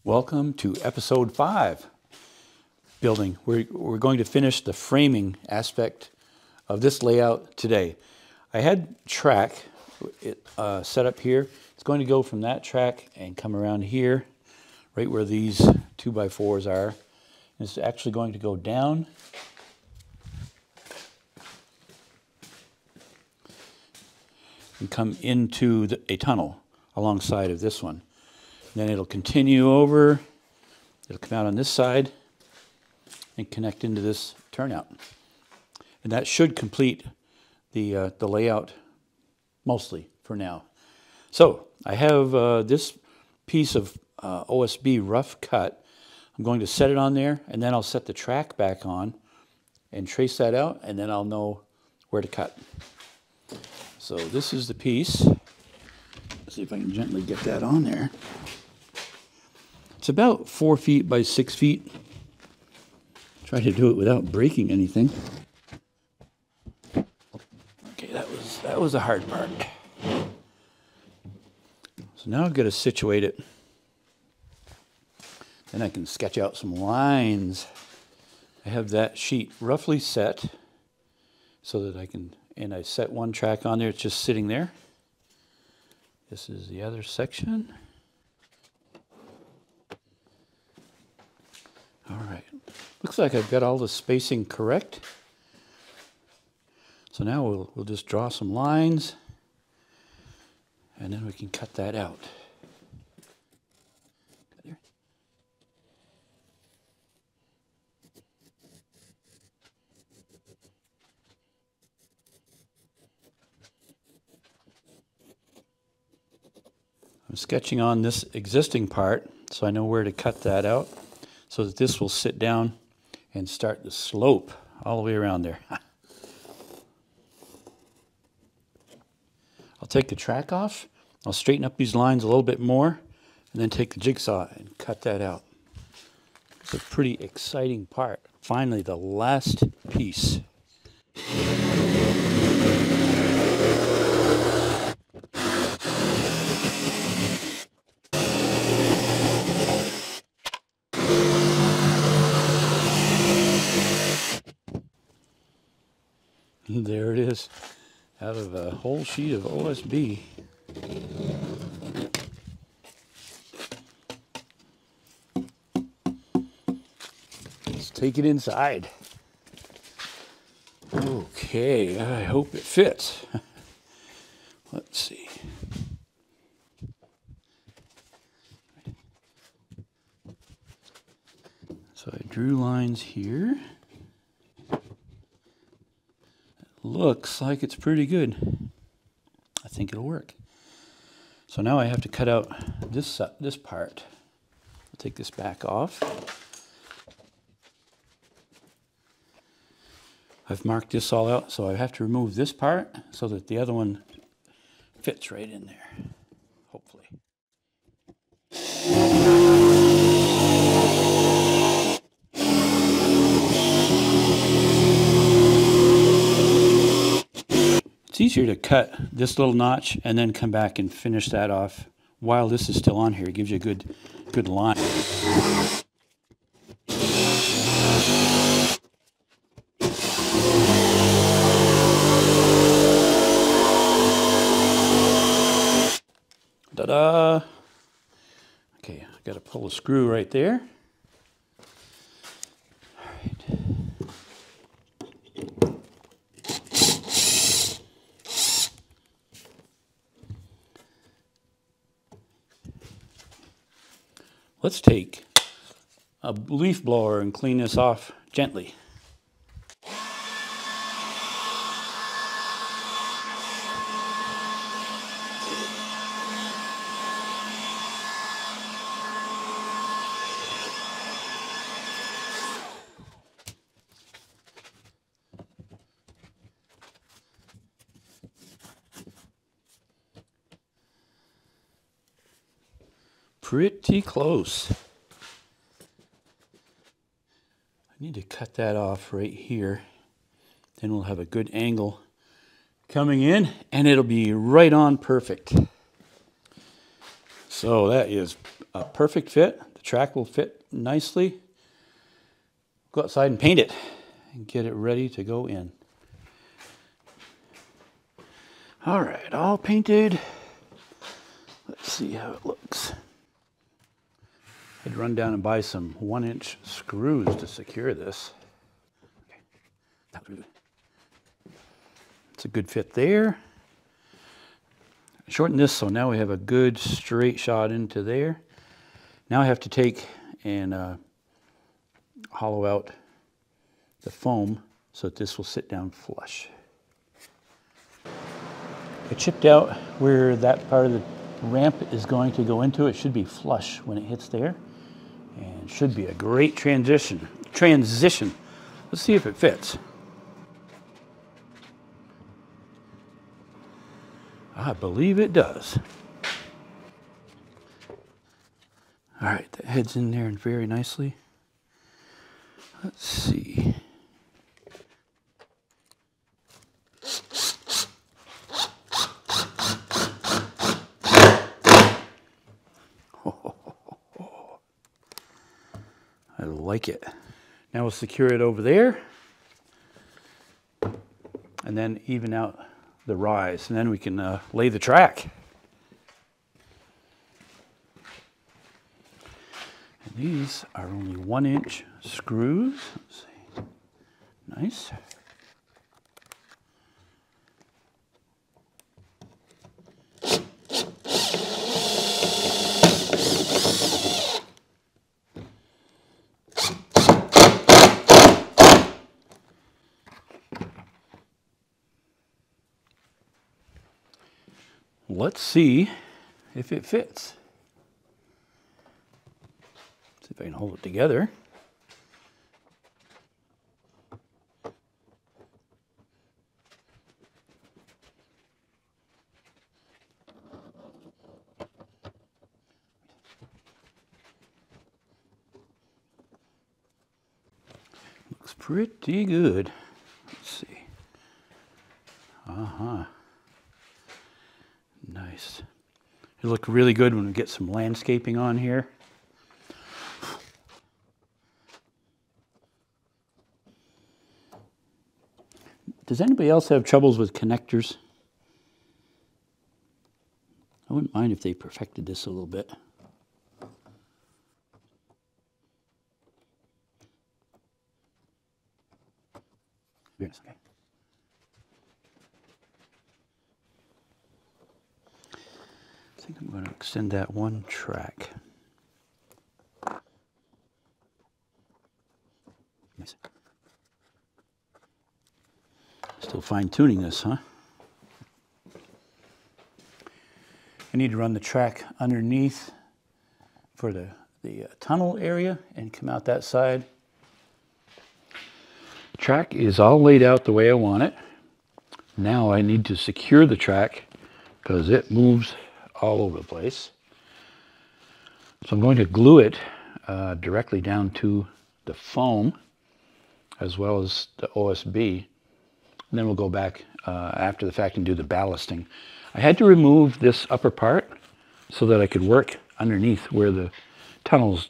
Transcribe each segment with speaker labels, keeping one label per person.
Speaker 1: Welcome to episode 5, building. We're going to finish the framing aspect of this layout today. I had track set up here. It's going to go from that track and come around here, right where these 2x4s are. And it's actually going to go down and come into a tunnel alongside of this one. Then it'll continue over, it'll come out on this side and connect into this turnout. And that should complete the layout mostly for now. So I have this piece of OSB rough cut. I'm going to set it on there, and then I'll set the track back on and trace that out, and then I'll know where to cut. So this is the piece. Let's see if I can gently get that on there. It's about 4 feet by 6 feet. Try to do it without breaking anything. Okay, that was the hard part. So now I've got to situate it. Then I can sketch out some lines. I have that sheet roughly set so that I can, and I set one track on there, it's just sitting there. This is the other section. All right, looks like I've got all the spacing correct. So now we'll just draw some lines, and then we can cut that out. There. I'm sketching on this existing part, so I know where to cut that out, so that this will sit down and start the slope all the way around there. I'll take the track off, I'll straighten up these lines a little bit more, and then take the jigsaw and cut that out. It's a pretty exciting part. Finally, the last piece. There it is, out of a whole sheet of OSB. Let's take it inside. Okay, I hope it fits. Let's see. So I drew lines here. Looks like it's pretty good. I think it'll work. So now I have to cut out this part. I'll take this back off. I've marked this all out, so I have to remove this part so that the other one fits right in there, hopefully. It's easier to cut this little notch and then come back and finish that off while this is still on here. It gives you a good line. Ta-da! Okay, I got to pull a screw right there. All right. Let's take a leaf blower and clean this off gently. Pretty close. I need to cut that off right here. Then we'll have a good angle coming in and it'll be right on perfect. So that is a perfect fit. The track will fit nicely. Go outside and paint it and get it ready to go in. All right, all painted. Let's see how it looks. I'd run down and buy some 1-inch screws to secure this. Okay. It's a good fit there. Shorten this so now we have a good straight shot into there. Now I have to take and hollow out the foam so that this will sit down flush. I chipped out where that part of the ramp is going to go into. It should be flush when it hits there, and should be a great transition. Let's see if it fits. I believe it does. All right, that heads in there very nicely. Let's see. I like it. Now we'll secure it over there and then even out the rise, and then we can lay the track. And these are only 1-inch screws. Let's see. Nice. Let's see if it fits. See if I can hold it together. Looks pretty good. Let's see. Nice. It'll look really good when we get some landscaping on here. Does anybody else have troubles with connectors? I wouldn't mind if they perfected this a little bit. Yes, okay. I think I'm going to extend that one track. Nice. Still fine-tuning this, huh? I need to run the track underneath for the tunnel area and come out that side. Track is all laid out the way I want it. Now I need to secure the track because it moves all over the place. So I'm going to glue it directly down to the foam as well as the OSB. And then we'll go back after the fact and do the ballasting. I had to remove this upper part so that I could work underneath where the tunnels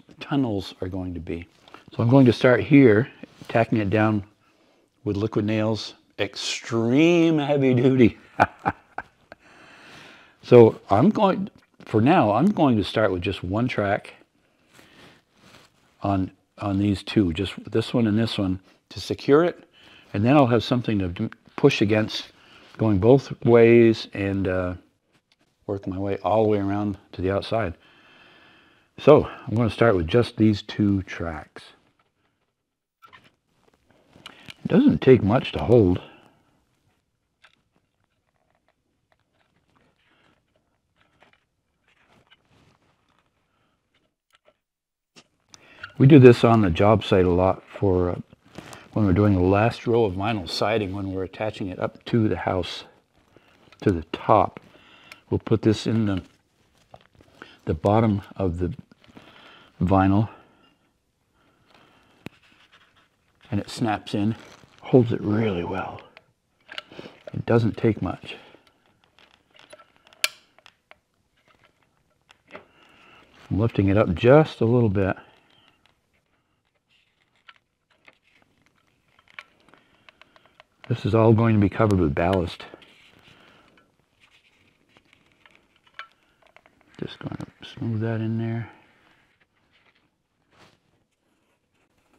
Speaker 1: are going to be. So I'm going to start here, tacking it down with liquid nails, extreme heavy duty. So for now, I'm going to start with just one track on these two, just this one and this one, to secure it, and then I'll have something to push against going both ways and work my way all the way around to the outside. So I'm going to start with just these two tracks. It doesn't take much to hold. We do this on the job site a lot for when we're doing the last row of vinyl siding, when we're attaching it up to the house, to the top. We'll put this in the bottom of the vinyl, and it snaps in, holds it really well. It doesn't take much. I'm lifting it up just a little bit. This is all going to be covered with ballast. Just going to smooth that in there.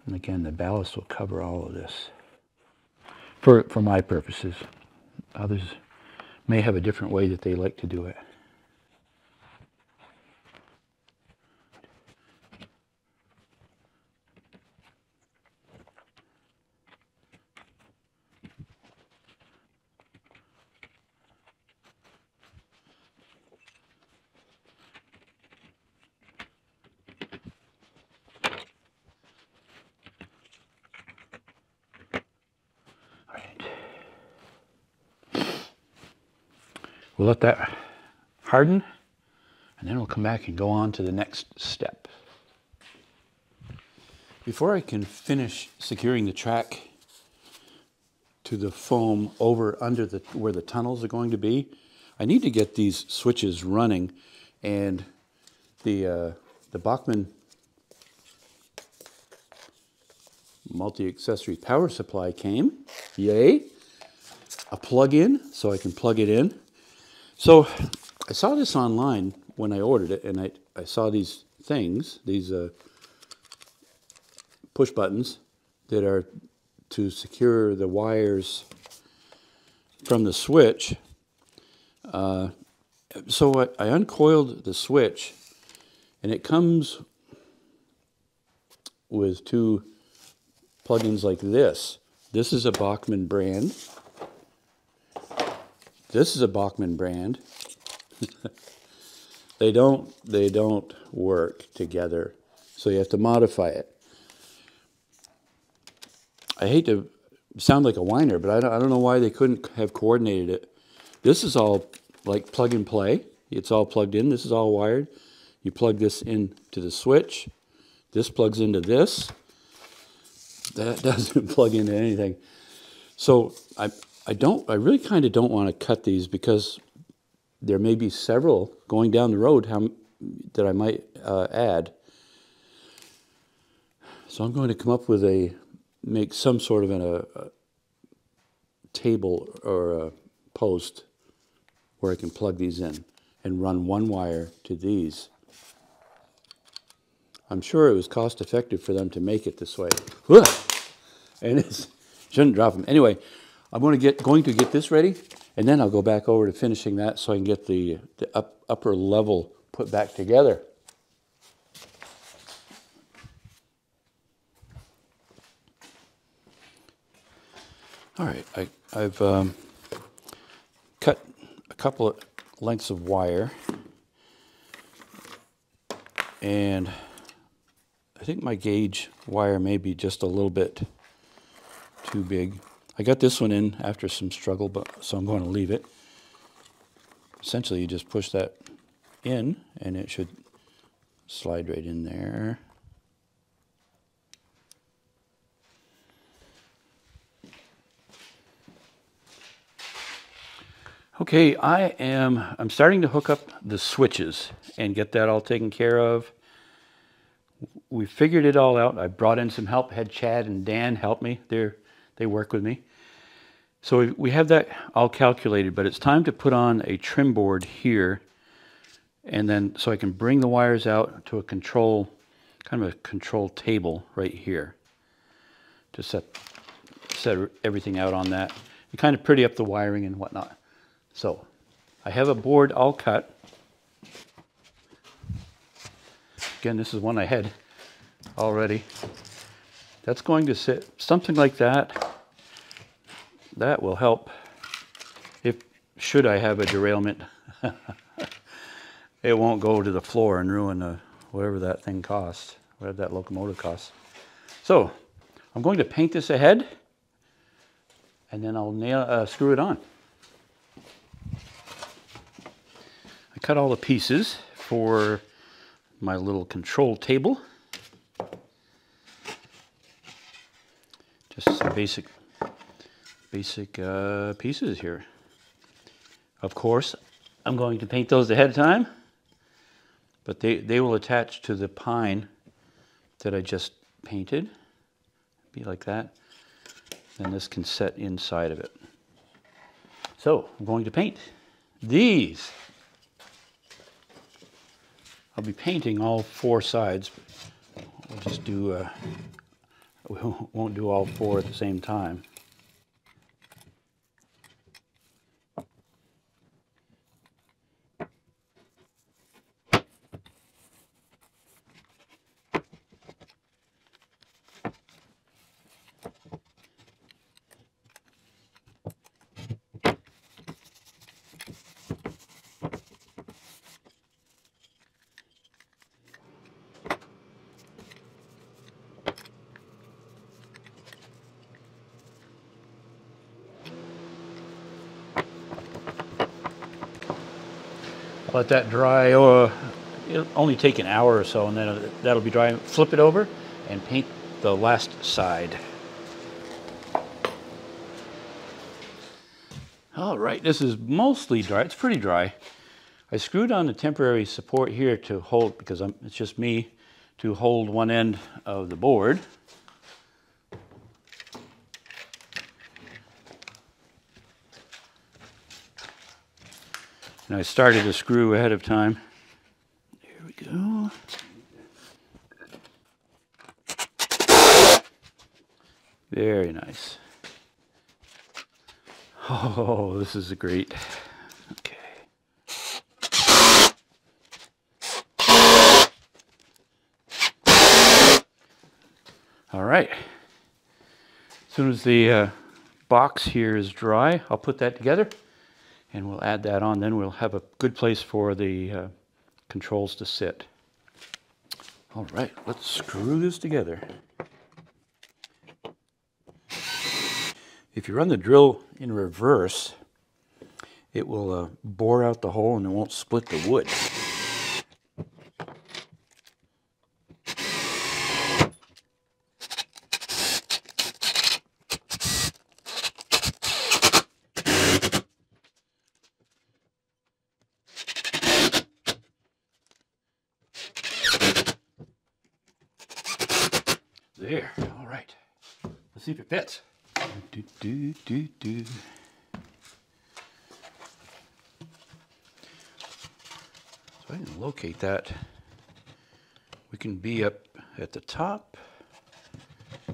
Speaker 1: And again, the ballast will cover all of this. For my purposes. Others may have a different way that they like to do it. We'll let that harden, and then we'll come back and go on to the next step. Before I can finish securing the track to the foam over under where the tunnels are going to be, I need to get these switches running, and the Bachmann multi-accessory power supply came. Yay! A plug-in, so I can plug it in. So I saw this online when I ordered it, and I saw these things, these push buttons that are to secure the wires from the switch. So I uncoiled the switch, and it comes with two plugins like this. This is a Bachmann brand. This is a Bachmann brand. They don't work together, so you have to modify it. I hate to sound like a whiner, but I don't know why they couldn't have coordinated it. This is all like plug and play. It's all plugged in. This is all wired. You plug this into the switch. This plugs into this. That doesn't plug into anything. So I really kind of don't want to cut these, because there may be several going down the road that I might add. So I'm going to come up with make some sort of a table or a post where I can plug these in and run one wire to these. I'm sure it was cost effective for them to make it this way. And it shouldn't drop them. Anyway, I'm going to get this ready, and then I'll go back over to finishing that so I can get the upper level put back together. All right, I've cut a couple of lengths of wire, and I think my gauge wire may be just a little bit too big. I got this one in after some struggle, so I'm going to leave it. Essentially, you just push that in, and it should slide right in there. Okay, I'm starting to hook up the switches and get that all taken care of. We figured it all out. I brought in some help, had Chad and Dan help me. They work with me. So we have that all calculated, but it's time to put on a trim board here, and then so I can bring the wires out to a control, kind of a control table right here to set everything out on that and kind of pretty up the wiring and whatnot. So I have a board all cut. Again, this is one I had already. That's going to sit something like that. That will help should I have a derailment. It won't go to the floor and ruin whatever that thing costs, whatever that locomotive costs. So I'm going to paint this ahead, and then I'll screw it on. I cut all the pieces for my little control table. Just some basic pieces here. Of course, I'm going to paint those ahead of time. but they will attach to the pine that I just painted. Be like that. And this can set inside of it. So I'm going to paint these. I'll be painting all 4 sides. We'll just do, we won't do all 4 at the same time. Let that dry, it'll only take an hour or so, and then that'll be dry. Flip it over and paint the last side. All right, this is mostly dry. It's pretty dry. I screwed on the temporary support here to hold, because it's just me, to hold one end of the board. And I started to screw ahead of time. There we go. Very nice. Oh, this is great. Okay. All right. As soon as the box here is dry, I'll put that together. And we'll add that on, then we'll have a good place for the controls to sit. All right, let's screw this together. If you run the drill in reverse, it will bore out the hole and it won't split the wood. There, all right. Let's see if it fits. So I can locate that. We can be up at the top. I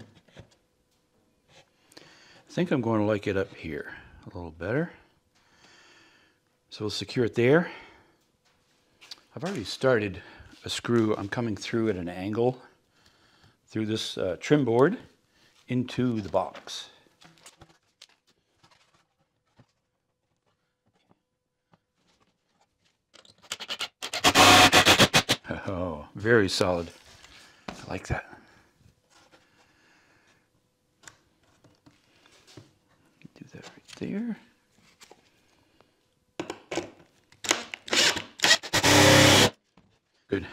Speaker 1: think I'm going to like it up here a little better. So we'll secure it there. I've already started a screw. I'm coming through at an angle through this trim board into the box. Oh, very solid. I like that. Do that right there. Good.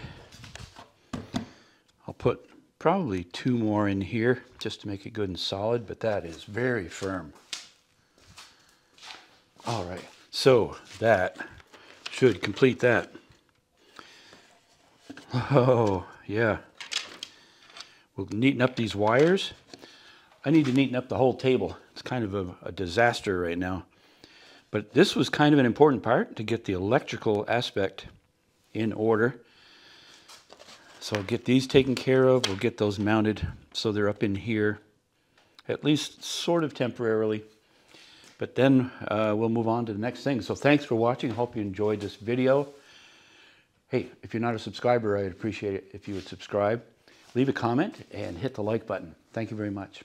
Speaker 1: I'll put probably 2 more in here just to make it good and solid, but that is very firm. All right, so that should complete that. Oh, yeah. We'll neaten up these wires. I need to neaten up the whole table. It's kind of a disaster right now. But this was kind of an important part to get the electrical aspect in order. So I'll get these taken care of. We'll get those mounted so they're up in here, at least sort of temporarily. But then we'll move on to the next thing. So thanks for watching. Hope you enjoyed this video. Hey, if you're not a subscriber, I'd appreciate it if you would subscribe. Leave a comment and hit the like button. Thank you very much.